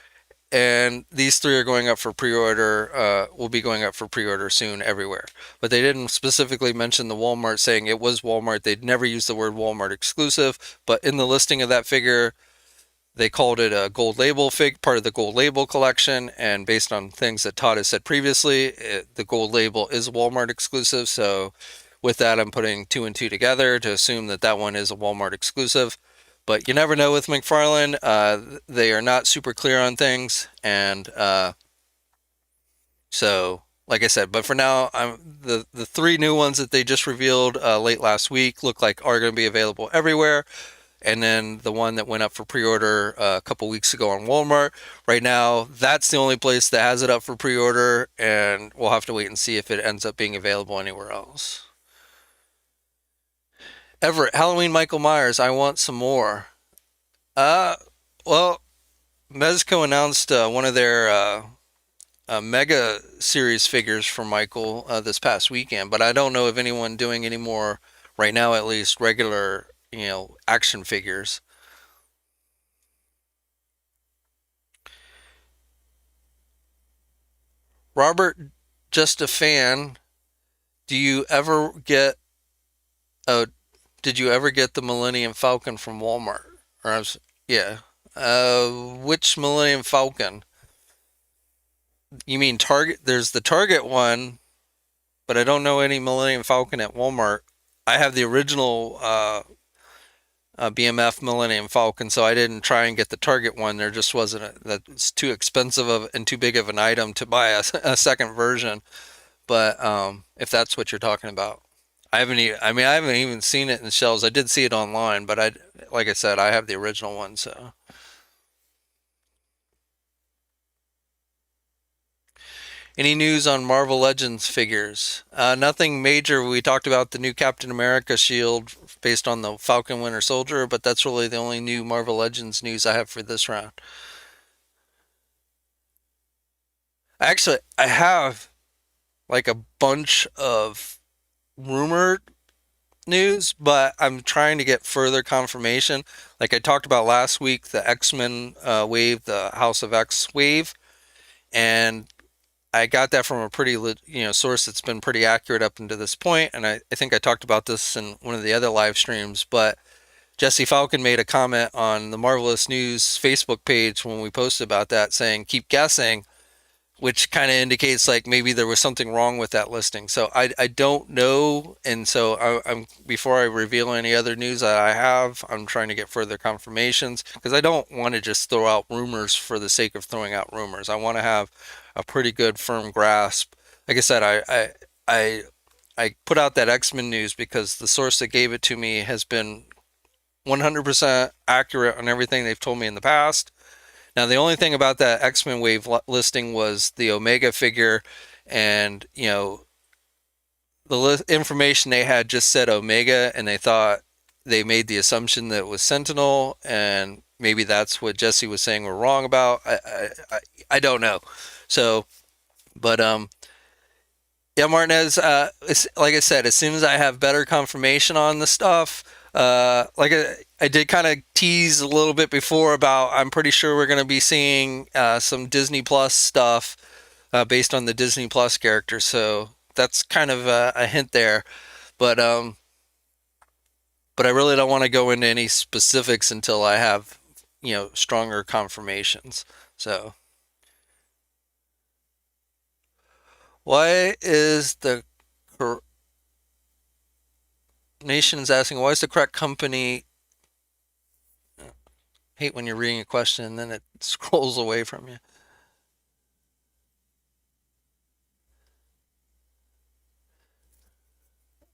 and these three are going up for pre-order. Will be going up for pre-order soon everywhere. But they didn't specifically mention the Walmart, saying it was Walmart. They'd never used the word Walmart exclusive, but in the listing of that figure, they called it a gold label part of the gold label collection, and based on things that Todd has said previously, the gold label is Walmart exclusive. So with that, I'm putting two and two together to assume that that one is a Walmart exclusive. But you never know with McFarlane. They are not super clear on things, and so like I said, but for now, the three new ones that they just revealed late last week look like are going to be available everywhere. And then the one that went up for pre-order a couple weeks ago on Walmart. Right now, that's the only place that has it up for pre-order, and we'll have to wait and see if it ends up being available anywhere else. Everett, Halloween Michael Myers, I want some more. Uh, well, Mezco announced one of their Mega Series figures for Michael this past weekend, but I don't know of anyone doing any more right now, at least regular, action figures. Robert, just a fan. Do you ever get uh did you ever get the Millennium Falcon from Walmart? Or I was yeah. Which Millennium Falcon? You mean Target? There's the Target one, but I don't know any Millennium Falcon at Walmart. I have the original BMF Millennium Falcon, so I didn't try and get the Target one. There just wasn't that's too expensive and too big of an item to buy a second version. But if that's what you're talking about, I haven't even seen it in the shelves. I did see it online, but like I said, I have the original one. So, any news on Marvel Legends figures? Nothing major. We talked about the new Captain America shield based on the Falcon Winter Soldier, but that's really the only new Marvel Legends news I have for this round. Actually, I have like a bunch of rumored news, but I'm trying to get further confirmation. Like I talked about last week, the X-Men wave, the House of X wave, and I got that from a pretty source that's been pretty accurate up until this point. And I think I talked about this in one of the other live streams, but Jesse Falcon made a comment on the Marvelous News Facebook page when we posted about that, saying keep guessing, which kind of indicates like maybe there was something wrong with that listing. So I don't know, and so I'm before I reveal any other news that I have, I'm trying to get further confirmations because I don't want to just throw out rumors for the sake of throwing out rumors. I want to have a pretty good firm grasp. Like I said, I put out that X-Men news because the source that gave it to me has been 100% accurate on everything they've told me in the past. Now, the only thing about that X-Men Wave listing was the Omega figure, and the information they had just said Omega, and they thought they made the assumption that it was Sentinel, and maybe that's what Jesse was saying we're wrong about. I don't know. So, but yeah, Martinez. Like I said, as soon as I have better confirmation on the stuff, like I did kind of tease a little bit before about I'm pretty sure we're going to be seeing some Disney Plus stuff based on the Disney Plus character. So that's kind of a hint there, but but I really don't want to go into any specifics until I have stronger confirmations. So why is the nation is asking why is the correct company? Hate when you're reading a question and then it scrolls away from you.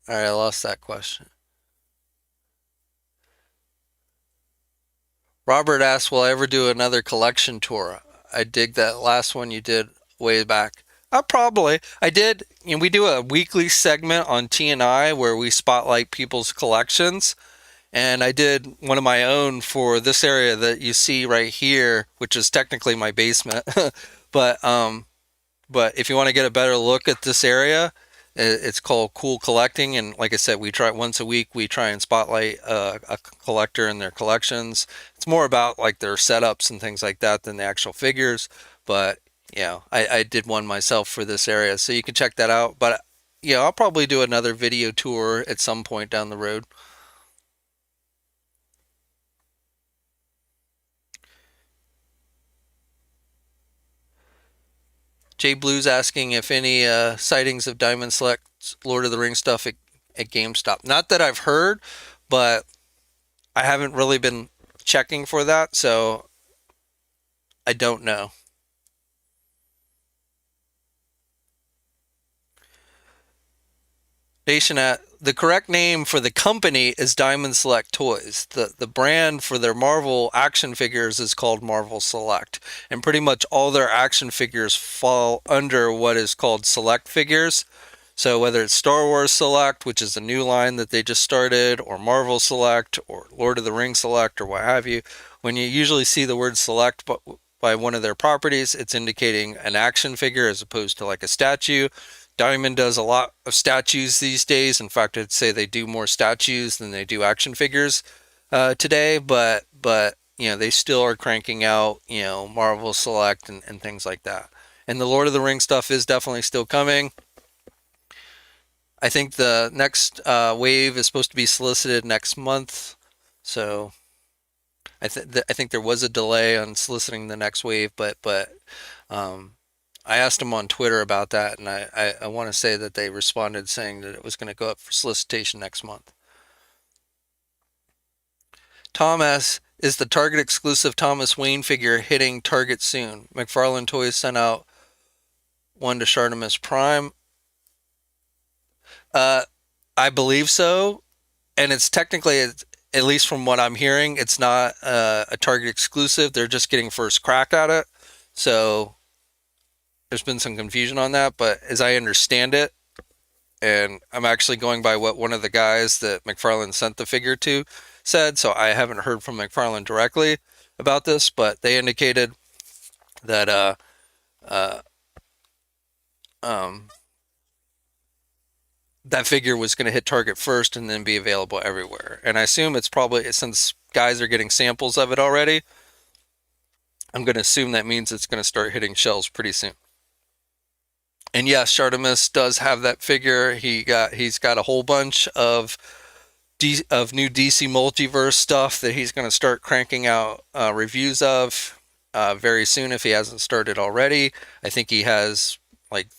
All right, I lost that question. Robert asked, will I ever do another collection tour? I dig that last one you did way back. Probably. I did. We do a weekly segment on TNI where we spotlight people's collections. And I did one of my own for this area that you see right here, which is technically my basement. but but if you want to get a better look at this area, it's called Cool Collecting, and like I said, we try once a week. We try and spotlight a collector and their collections. It's more about like their setups and things like that than the actual figures. But I did one myself for this area, so you can check that out. But I'll probably do another video tour at some point down the road. Jay Blue's asking if any sightings of Diamond Select Lord of the Rings stuff at GameStop. Not that I've heard, but I haven't really been checking for that, so I don't know. Nation at the correct name for the company is Diamond Select Toys. The brand for their Marvel action figures is called Marvel Select. And pretty much all their action figures fall under what is called Select figures. So whether it's Star Wars Select, which is a new line that they just started, or Marvel Select, or Lord of the Rings Select, or what have you, when you usually see the word Select by one of their properties, it's indicating an action figure as opposed to like a statue. Diamond does a lot of statues these days. In fact, I'd say they do more statues than they do action figures today. But they still are cranking out Marvel Select and things like that. And the Lord of the Rings stuff is definitely still coming. I think the next wave is supposed to be solicited next month. So I think there was a delay on soliciting the next wave, but I asked them on Twitter about that, and I want to say that they responded saying that it was going to go up for solicitation next month. Tom asks, is the Target exclusive Thomas Wayne figure hitting Target soon? McFarlane Toys sent out one to Shartimus Prime. Uh, I believe so, and it's technically, at least from what I'm hearing, it's not a Target exclusive. They're just getting first crack at it. So there's been some confusion on that, but as I understand it, and I'm actually going by what one of the guys that McFarlane sent the figure to said, so I haven't heard from McFarlane directly about this, but they indicated that uh, um, that figure was going to hit Target first and then be available everywhere. And I assume it's probably, since guys are getting samples of it already, I'm going to assume that means it's going to start hitting shelves pretty soon. And yes, Shartimus does have that figure. He's got a whole bunch of new DC Multiverse stuff that he's going to start cranking out reviews of very soon if he hasn't started already. I think he has like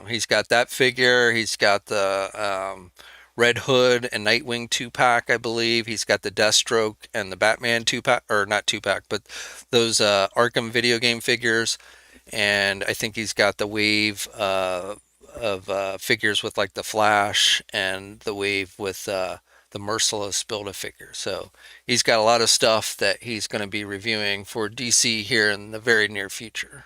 he's got that figure. He's got the Red Hood and Nightwing 2-pack, I believe. He's got the Deathstroke and the Batman 2-pack, or not 2-pack, but those Arkham video game figures. And I think he's got the wave of figures with like the Flash and the wave with the Merciless Build-A-Figure. So he's got a lot of stuff that he's going to be reviewing for DC here in the very near future.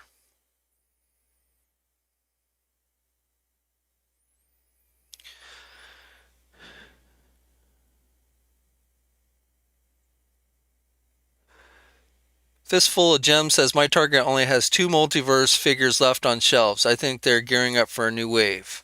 Fistful of Gems says, my Target only has 2 Multiverse figures left on shelves. I think they're gearing up for a new wave.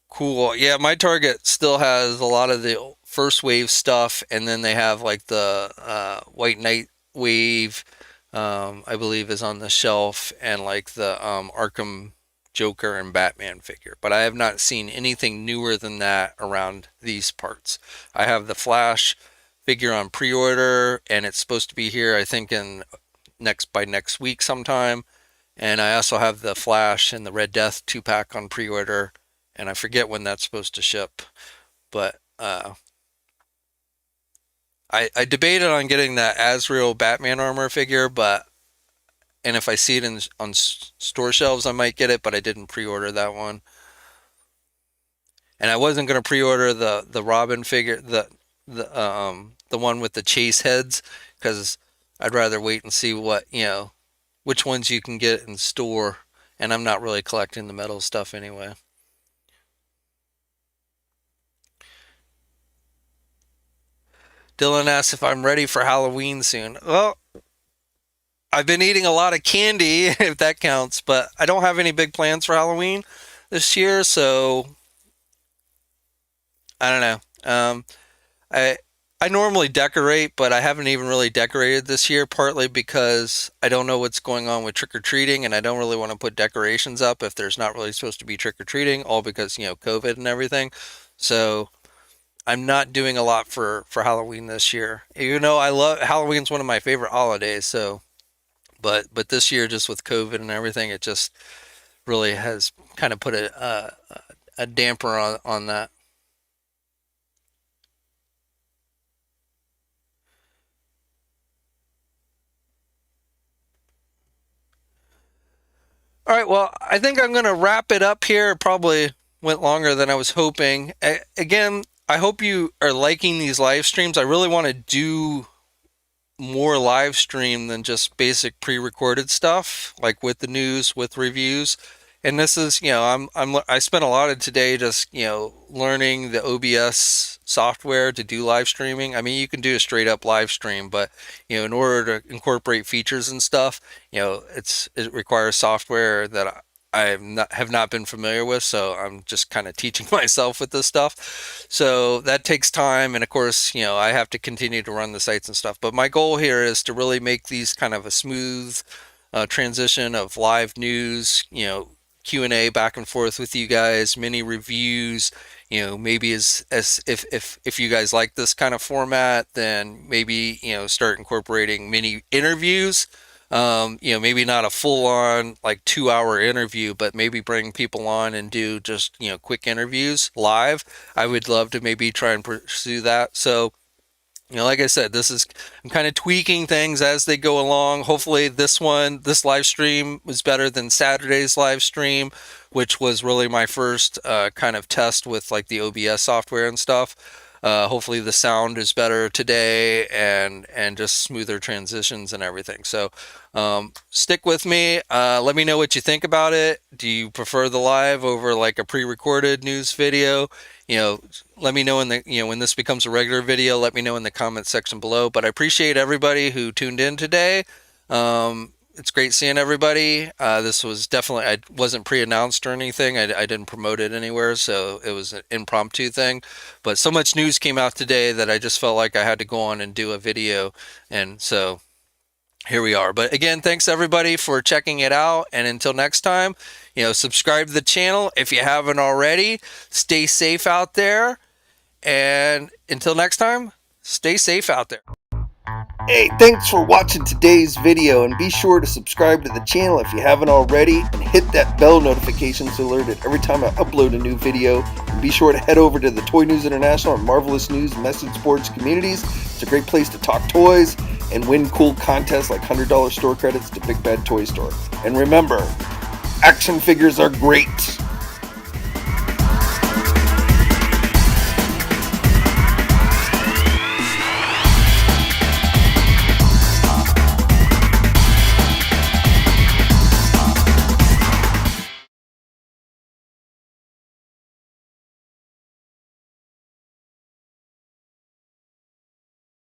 Cool. Yeah, my Target still has a lot of the first wave stuff, and then they have like the White Knight wave, I believe, is on the shelf, and like the Arkham Joker and Batman figure. But I have not seen anything newer than that around these parts. I have the Flash figure on pre-order, and it's supposed to be here, I think, by next week sometime. And I also have the Flash and the Red Death 2-pack on pre-order, and I forget when that's supposed to ship. But I debated on getting that Azrael Batman armor figure, and if I see it on store shelves, I might get it, but I didn't pre-order that one. And I wasn't going to pre-order the Robin figure, the one with the chase heads, because I'd rather wait and see which ones you can get in store. And I'm not really collecting the metal stuff anyway. Dylan asks if I'm ready for Halloween soon. Well, I've been eating a lot of candy, if that counts, but I don't have any big plans for Halloween this year, so I don't know. I I normally decorate, but I haven't even really decorated this year, partly because I don't know what's going on with trick or treating, and I don't really want to put decorations up if there's not really supposed to be trick or treating, all because, COVID and everything. So I'm not doing a lot for Halloween this year. I love Halloween's one of my favorite holidays, so but this year, just with COVID and everything, it just really has kind of put a damper on that. All right, well, I think I'm going to wrap it up here. It probably went longer than I was hoping. Again, I hope you are liking these live streams. I really want to do more live stream than just basic pre-recorded stuff, like with the news, with reviews. And this is, I spent a lot of today just, learning the OBS software to do live streaming. I mean, you can do a straight up live stream, but, in order to incorporate features and stuff, it requires software that have not been familiar with, so I'm just kind of teaching myself with this stuff. So that takes time, and of course, I have to continue to run the sites and stuff. But my goal here is to really make these kind of a smooth transition of live news, Q&A back and forth with you guys, mini reviews. Maybe as if you guys like this kind of format, then maybe start incorporating mini interviews. Maybe not a full on like 2 hour interview, but maybe bring people on and do just, quick interviews live. I would love to maybe try and pursue that. So Like I said, I'm kind of tweaking things as they go along. Hopefully this live stream was better than Saturday's live stream, which was really my first kind of test with like the OBS software and stuff. Hopefully the sound is better today and just smoother transitions and everything. So stick with me. Let me know what you think about it. Do you prefer the live over like a pre-recorded news video? Let me know when this becomes a regular video, let me know in the comments section below. But I appreciate everybody who tuned in today. It's great seeing everybody. This was definitely, I wasn't pre-announced or anything. I didn't promote it anywhere, so it was an impromptu thing. But so much news came out today that I just felt like I had to go on and do a video. And so here we are. But again, thanks everybody for checking it out. And until next time, subscribe to the channel if you haven't already. Stay safe out there. And until next time, stay safe out there. Hey, thanks for watching today's video, and be sure to subscribe to the channel if you haven't already, and hit that bell notification so alerted every time I upload a new video. And be sure to head over to the Toy News International and Marvelous News message boards communities. It's a great place to talk toys and win cool contests like $100 store credits to Big Bad Toy Store. And remember, action figures are great.